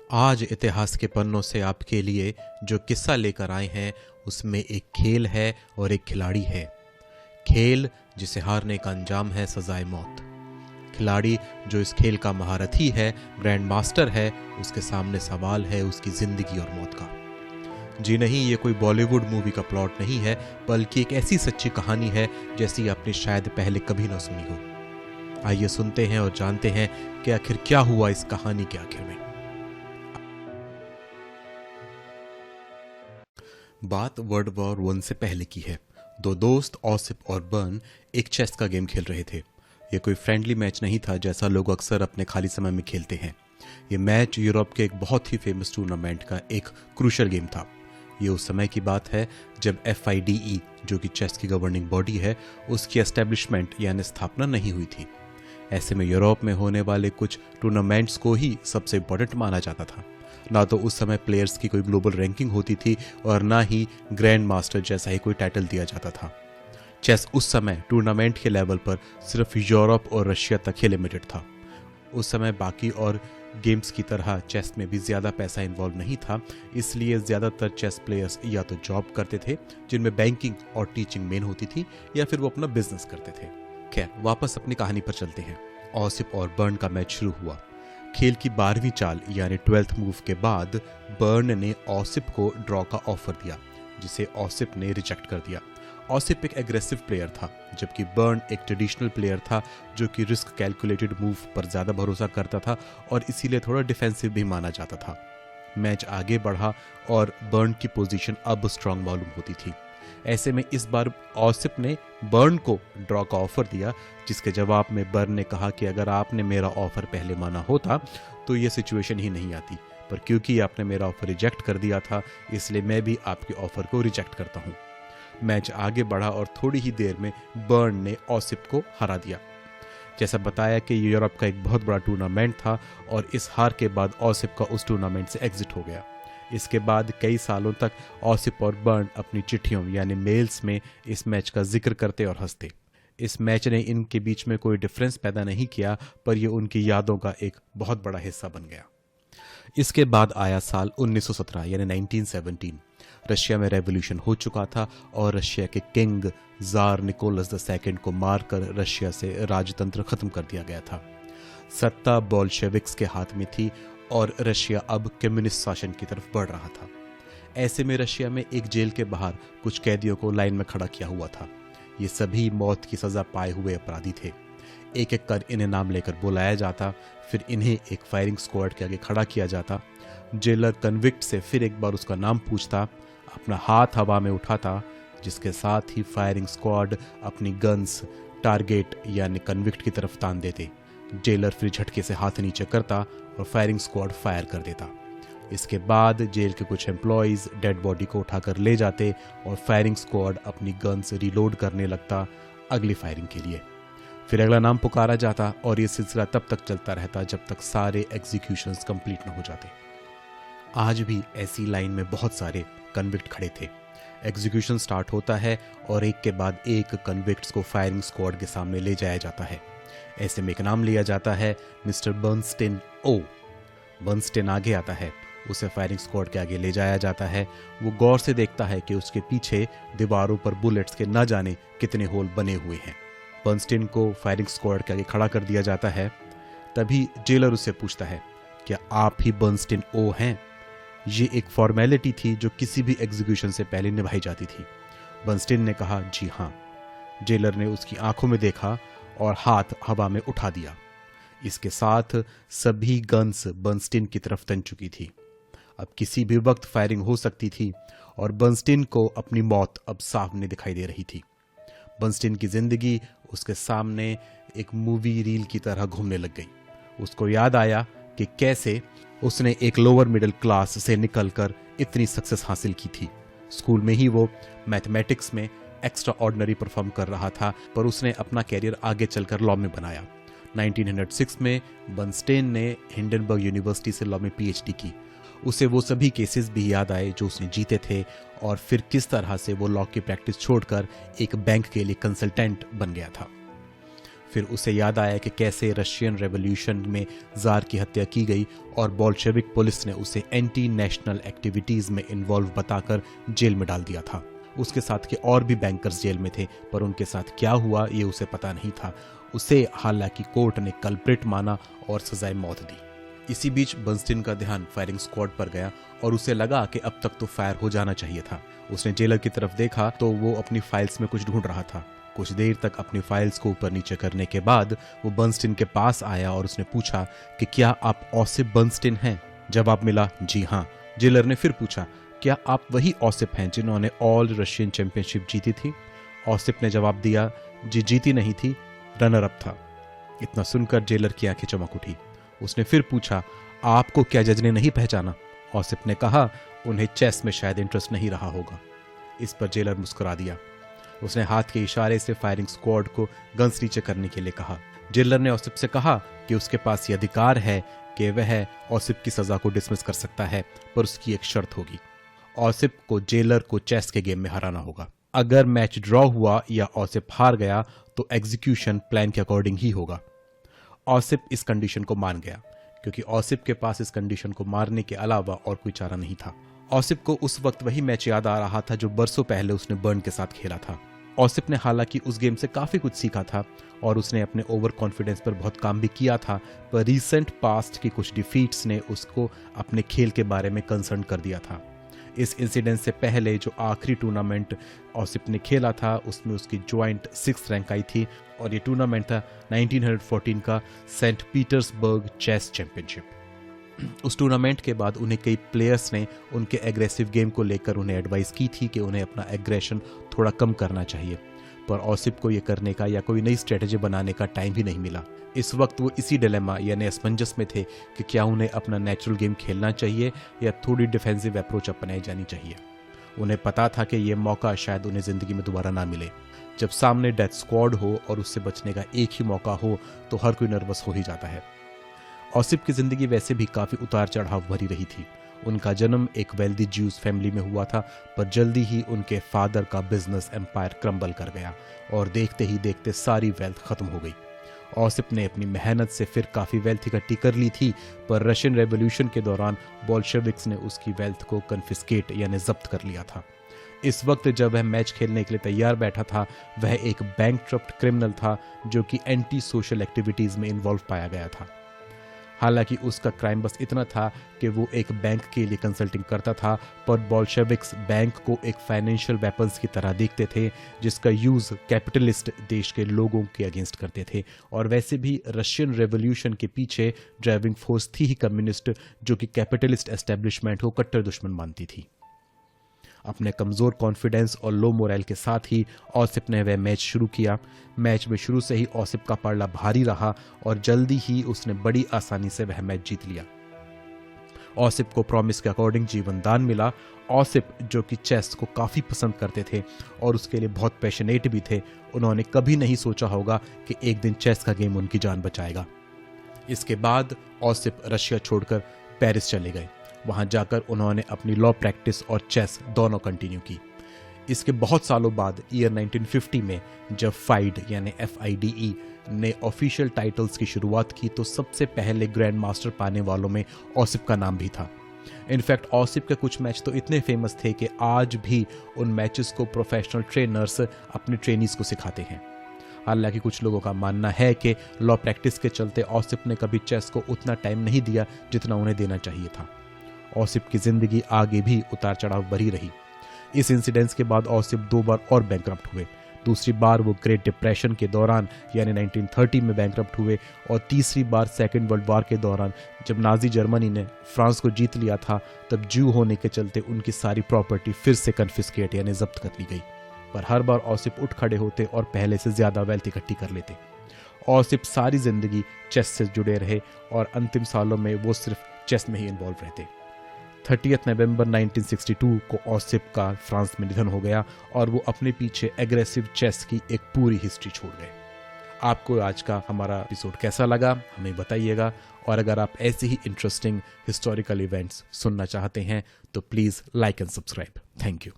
आज इतिहास के पन्नों से आपके लिए जो किस्सा लेकर आए हैं उसमें एक खेल है और एक खिलाड़ी है। खेल जिसे हारने का अंजाम है सजाए मौत। खिलाड़ी जो इस खेल का महारथी है, ग्रैंड मास्टर है, उसके सामने सवाल है उसकी जिंदगी और मौत का। जी नहीं, ये कोई बॉलीवुड मूवी का प्लॉट नहीं है, बल्कि एक ऐसी सच्ची कहानी है जैसी आपने शायद पहले कभी ना सुनी हो। आइए सुनते हैं और जानते हैं कि आखिर क्या हुआ इस कहानी के आखिर में। बात वर्ल्ड वॉर 1 से पहले की है। दो दोस्त ऑसिप और बर्न एक चेस का गेम खेल रहे थे। ये कोई फ्रेंडली मैच नहीं था जैसा लोग अक्सर अपने खाली समय में खेलते हैं। ये मैच यूरोप के एक बहुत ही फेमस टूर्नामेंट का एक क्रूशल गेम था। ये उस समय की बात है जब FIDE, जो कि चेस की गवर्निंग बॉडी है, उसकी एस्टेब्लिशमेंट यानी स्थापना नहीं हुई थी। ऐसे में यूरोप में होने वाले कुछ टूर्नामेंट्स को ही सबसे इम्पोर्टेंट माना जाता था। ना तो उस समय प्लेयर्स की कोई ग्लोबल रैंकिंग होती थी और ना ही ग्रैंड मास्टर जैसा ही कोई टाइटल दिया जाता था। चेस उस समय टूर्नामेंट के लेवल पर सिर्फ यूरोप और रशिया तक ही लिमिटेड था। उस समय बाकी और गेम्स की तरह चेस में भी ज़्यादा पैसा इन्वॉल्व नहीं था, इसलिए ज़्यादातर चेस प्लेयर्स या तो जॉब करते थे जिनमें बैंकिंग और टीचिंग मेन होती थी, या फिर वो अपना बिजनेस करते थे। खैर, वापस अपनी कहानी पर चलते हैं। ऑसिप और बर्न का मैच शुरू हुआ। खेल की 12वीं चाल यानी 12th मूव के बाद बर्न ने ऑसिप को ड्रॉ का ऑफर दिया, जिसे ऑसिप ने रिजेक्ट कर दिया। ऑसिप एक एग्रेसिव प्लेयर था, जबकि बर्न एक ट्रेडिशनल प्लेयर था जो कि रिस्क कैलकुलेटेड मूव पर ज़्यादा भरोसा करता था और इसीलिए थोड़ा डिफेंसिव भी माना जाता था। मैच आगे बढ़ा और बर्न की पोजीशन अब स्ट्रांग मालूम होती थी। ऐसे में इस बार ऑसिप ने बर्न को ड्रॉ का ऑफर दिया, जिसके जवाब में बर्न ने कहा कि अगर आपने मेरा ऑफर पहले माना होता तो ये सिचुएशन ही नहीं आती, पर क्योंकि आपने मेरा ऑफर रिजेक्ट कर दिया था इसलिए मैं भी आपके ऑफर को रिजेक्ट करता हूँ। मैच आगे बढ़ा और थोड़ी ही देर में बर्न ने ऑसिप को हरा दिया। जैसा बताया कि यूरोप का एक बहुत बड़ा टूर्नामेंट था और इस हार के बाद ऑसिप का उस टूर्नामेंट से एग्जिट हो गया। इसके बाद कई सालों तक ऑसिप और बर्न अपनी चिट्ठियों यानी मेल्स में इस मैच का जिक्र करते और हंसते। इस मैच ने इनके बीच में कोई डिफरेंस पैदा नहीं किया, पर यह उनकी यादों का एक बहुत बड़ा हिस्सा बन गया। इसके बाद आया साल 1917 यानी 1917। रशिया में रेवोल्यूशन हो चुका था और रशिया के किंग जार निकोलस II को मारकर रशिया से राजतंत्र खत्म कर दिया गया था। सत्ता बोल्शेविक्स के हाथ में थी और रशिया अब कम्युनिस्ट शासन की तरफ बढ़ रहा था। ऐसे में रशिया में एक जेल के बाहर कुछ कैदियों को लाइन में खड़ा किया हुआ था। ये सभी मौत की सजा पाए हुए अपराधी थे। एक एक कर इन्हें नाम लेकर बुलाया जाता, फिर इन्हें एक फायरिंग स्क्वाड के आगे खड़ा किया जाता। जेलर कन्विक्ट से फिर एक बार उसका नाम पूछता, अपना हाथ हवा में उठाता, जिसके साथ ही फायरिंग स्क्वाड अपनी गन्स टारगेट यानी कन्विक्ट की तरफ तान देते। जेलर फिर झटके से हाथ नीचे करता और फायरिंग स्क्वाड फायर कर देता। इसके बाद जेल के कुछ एम्प्लॉयज डेड बॉडी को उठाकर ले जाते और फायरिंग स्क्वाड अपनी गन्स रिलोड करने लगता अगली फायरिंग के लिए। फिर अगला नाम पुकारा जाता और ये सिलसिला तब तक चलता रहता जब तक सारे एग्जीक्यूशंस कंप्लीट न हो जाते। आज भी ऐसी लाइन में बहुत सारे कन्विक्ट खड़े थे। एग्जीक्यूशन स्टार्ट होता है और एक के बाद एक कन्विक्ट्स को फायरिंग स्क्वाड के सामने ले जाया जाता है। ऐसे में एक नाम लिया जाता है, मिस्टर बर्नस्टेन ओ। बर्नस्टेन आगे आता है, उसे फायरिंग स्क्वाड के आगे ले जाया जाता है। वो गौर से देखता है कि उसके पीछे दीवारों पर बुलेट्स के न जाने कितने होल बने हुए हैं। बर्नस्टेन को फायरिंग स्क्वाड के आगे खड़ा कर दिया जाता है। तभी जेलर उससे पूछता है, क्या आप ही बर्नस्टेन ओ हैं? ये एक फॉर्मेलिटी थी जो किसी भी एग्जीक्यूशन से पहले निभाई जाती थी। बर्नस्टेन ने कहा, जी हाँ। जेलर ने उसकी आंखों में देखा और हाथ हवा में उठा दिया। इसके साथ सभी गन्स बर्नस्टेन की तरफ तन चुकी थी। अब किसी भी वक्त फायरिंग हो सकती थी और बर्नस्टेन को अपनी मौत अब सामने दिखाई दे रही थी। बर्नस्टेन की जिंदगी उसके सामने एक मूवी रील की तरह घूमने लग गई। उसको याद आया कि कैसे उसने एक लोअर मिडिल क्लास से निकलकर इतनी सक्सेस हासिल की थी। स्कूल में ही वो मैथमेटिक्स में एक्स्ट्रा ऑर्डिनरी परफॉर्म कर रहा था, पर उसने अपना कैरियर आगे चलकर लॉ में बनाया। 1906 में बर्नस्टेन ने हिंडनबर्ग यूनिवर्सिटी से लॉ में PhD की। उसे वो सभी केसेस भी याद आए जो उसने जीते थे और फिर किस तरह से वो लॉ की प्रैक्टिस छोड़कर एक बैंक के लिए कंसल्टेंट बन गया था। फिर उसे याद आया कि कैसे रशियन रेवोल्यूशन में जार की हत्या की गई और बोल्शेविक पुलिस ने उसे एंटी नेशनल एक्टिविटीज में इन्वॉल्व बताकर जेल में डाल दिया था। उसके साथ के और भी बैंकर्स जेल में थे, पर उनके साथ क्या हुआ ये उसे पता नहीं था। उसे हालांकि कोर्ट ने कल्प्रिट माना और सजाए मौत दी। इसी बीच बर्नस्टीन का ध्यान फायरिंग स्क्वाड पर गया और उसे लगा कि अब तक तो फायर हो जाना चाहिए था। उसने जेलर की तरफ देखा तो वो अपनी फाइल्स में कुछ ढूंढ रहा था। कुछ देर तक अपनी फाइल्स को ऊपर नीचे करने के बाद वो बर्नस्टीन के पास आया और उसने पूछा कि क्या आप ऑसिप बर्नस्टीन हैं? जवाब मिला, जी हाँ। जेलर ने फिर पूछा, क्या आप वही ऑसिप हैं जिन्होंने ऑल रशियन चैंपियनशिप जीती थी? ऑसिप ने जवाब दिया, जी जीती नहीं थी, रनर अप था। इतना सुनकर जेलर की आंखें चमक उठी। उसने फिर पूछा, आपको क्या जज ने नहीं पहचाना? ऑसिप ने कहा, उन्हें चेस में शायद इंटरेस्ट नहीं रहा होगा। इस पर जेलर मुस्कुरा दिया। उसने हाथ के इशारे से फायरिंग स्क्वाड को गन्स नीचे करने के लिए कहा। जेलर ने ऑसिप से कहा कि उसके पास यह अधिकार है कि वह ऑसिप की सजा को डिसमिस कर सकता है, पर उसकी एक शर्त होगी। ऑसिप को जेलर को चेस के गेम में हराना होगा। अगर मैच ड्रॉ हुआ या ऑसिप हार गया तो एग्जीक्यूशन प्लान के अकॉर्डिंग ही होगा। ऑसिप इस कंडीशन को मान गया क्योंकि ऑसिप के पास इस कंडीशन को मारने के अलावा और कोई चारा नहीं था। ऑसिप को उस वक्त वही मैच याद आ रहा था जो बरसों पहले उसने बर्न के साथ खेला था। ऑसिप ने हालांकि उस गेम से काफी कुछ सीखा था और उसने अपने ओवर कॉन्फिडेंस पर बहुत काम भी किया था, पर रीसेंट पास्ट की कुछ डिफीट्स ने उसको अपने खेल के बारे में कंसर्न कर दिया था। इस इंसिडेंट से पहले जो आखिरी टूर्नामेंट ऑसिप ने खेला था उसमें उसकी ज्वाइंट 6th रैंक आई थी और ये टूर्नामेंट था 1914 का सेंट पीटर्सबर्ग चेस चैंपियनशिप। उस टूर्नामेंट के बाद उन्हें कई प्लेयर्स ने उनके एग्रेसिव गेम को लेकर उन्हें एडवाइस की थी कि उन्हें अपना एग्रेशन थोड़ा कम करना चाहिए, पर ऑसिप को यह करने का या कोई नई स्ट्रेटेजी बनाने का टाइम ही नहीं मिला। इस वक्त वो इसी डिलेमा यानी असमंजस में थे कि क्या उन्हें अपना नेचुरल गेम खेलना चाहिए या थोड़ी डिफेंसिव अप्रोच अपनाई जानी चाहिए। उन्हें पता था कि यह मौका शायद उन्हें जिंदगी में दोबारा ना मिले। जब सामने डेथ स्क्वाड हो और उससे बचने का एक ही मौका हो तो हर कोई नर्वस हो ही जाता है। ऑसिप की जिंदगी वैसे भी काफी उतार चढ़ाव भरी रही थी। उनका जन्म एक वेल्दी ज्यूज फैमिली में हुआ था, पर जल्दी ही उनके फादर का बिजनेस एम्पायर क्रम्बल कर गया और देखते ही देखते सारी वेल्थ खत्म हो गई। ऑसिप ने अपनी मेहनत से फिर काफी वेल्थ इकट्ठी कर ली थी, पर रशियन रेवोल्यूशन के दौरान बोल्शेविक्स ने उसकी वेल्थ को कन्फिस्केट यानी जब्त कर लिया था। इस वक्त जब वह मैच खेलने के लिए तैयार बैठा था, वह एक बैंकक्रप्ट क्रिमिनल था जो कि एंटी सोशल एक्टिविटीज में इन्वॉल्व पाया गया था। हालांकि उसका क्राइम बस इतना था कि वो एक बैंक के लिए कंसल्टिंग करता था, पर बोल्शेविक्स बैंक को एक फाइनेंशियल वेपन्स की तरह देखते थे जिसका यूज कैपिटलिस्ट देश के लोगों के अगेंस्ट करते थे। और वैसे भी रशियन रेवोल्यूशन के पीछे ड्राइविंग फोर्स थी ही कम्युनिस्ट, जो कि कैपिटलिस्ट एस्टेब्लिशमेंट को कट्टर दुश्मन मानती थी। अपने कमजोर कॉन्फिडेंस और लो मोरल के साथ ही ऑसिप ने वह मैच शुरू किया। मैच में शुरू से ही ऑसिप का पलड़ा भारी रहा और जल्दी ही उसने बड़ी आसानी से वह मैच जीत लिया। ऑसिप को प्रॉमिस के अकॉर्डिंग जीवन दान मिला। ऑसिप जो कि चेस को काफी पसंद करते थे और उसके लिए बहुत पैशनेट भी थे, उन्होंने कभी नहीं सोचा होगा कि एक दिन चेस का गेम उनकी जान बचाएगा। इसके बाद ऑसिप रशिया छोड़कर पेरिस चले गए। वहां जाकर उन्होंने अपनी लॉ प्रैक्टिस और चेस दोनों कंटिन्यू की। इसके बहुत सालों बाद ईयर 1950 में जब फाइड यानी FIDE ने ऑफिशियल टाइटल्स की शुरुआत की तो सबसे पहले ग्रैंड मास्टर पाने वालों में ऑसिप का नाम भी था। इनफैक्ट ऑसिप के कुछ मैच तो इतने फेमस थे कि आज भी उन मैचेस को प्रोफेशनल ट्रेनर्स अपने ट्रेनीज को सिखाते हैं। हालांकि कुछ लोगों का मानना है कि लॉ प्रैक्टिस के चलते ऑसिप ने कभी चेस को उतना टाइम नहीं दिया जितना उन्हें देना चाहिए था। ऑसिप की जिंदगी आगे भी उतार चढ़ाव भरी रही। इस इंसिडेंस के बाद ऑसिप 2 बार और बैंकरप्ट हुए। दूसरी बार वो ग्रेट डिप्रेशन के दौरान यानी 1930 में बैंकरप्ट हुए और तीसरी बार सेकेंड वर्ल्ड वॉर के दौरान जब नाजी जर्मनी ने फ्रांस को जीत लिया था, तब ज्यू होने के चलते उनकी सारी प्रॉपर्टी फिर से कन्फिस्केट यानी जब्त कर ली गई। पर हर बार ऑसिप उठ खड़े होते और पहले से ज्यादा वेल्थ इकट्ठी कर लेते। ऑसिप सारी जिंदगी चेस से जुड़े रहे और अंतिम सालों में वो सिर्फ चेस में ही इन्वॉल्व रहते। 30 नवंबर 1962 को ऑसिप का फ्रांस में निधन हो गया और वो अपने पीछे एग्रेसिव चेस की एक पूरी हिस्ट्री छोड़ गए। आपको आज का हमारा एपिसोड कैसा लगा हमें बताइएगा, और अगर आप ऐसे ही इंटरेस्टिंग हिस्टोरिकल इवेंट्स सुनना चाहते हैं तो please like and subscribe. Thank you.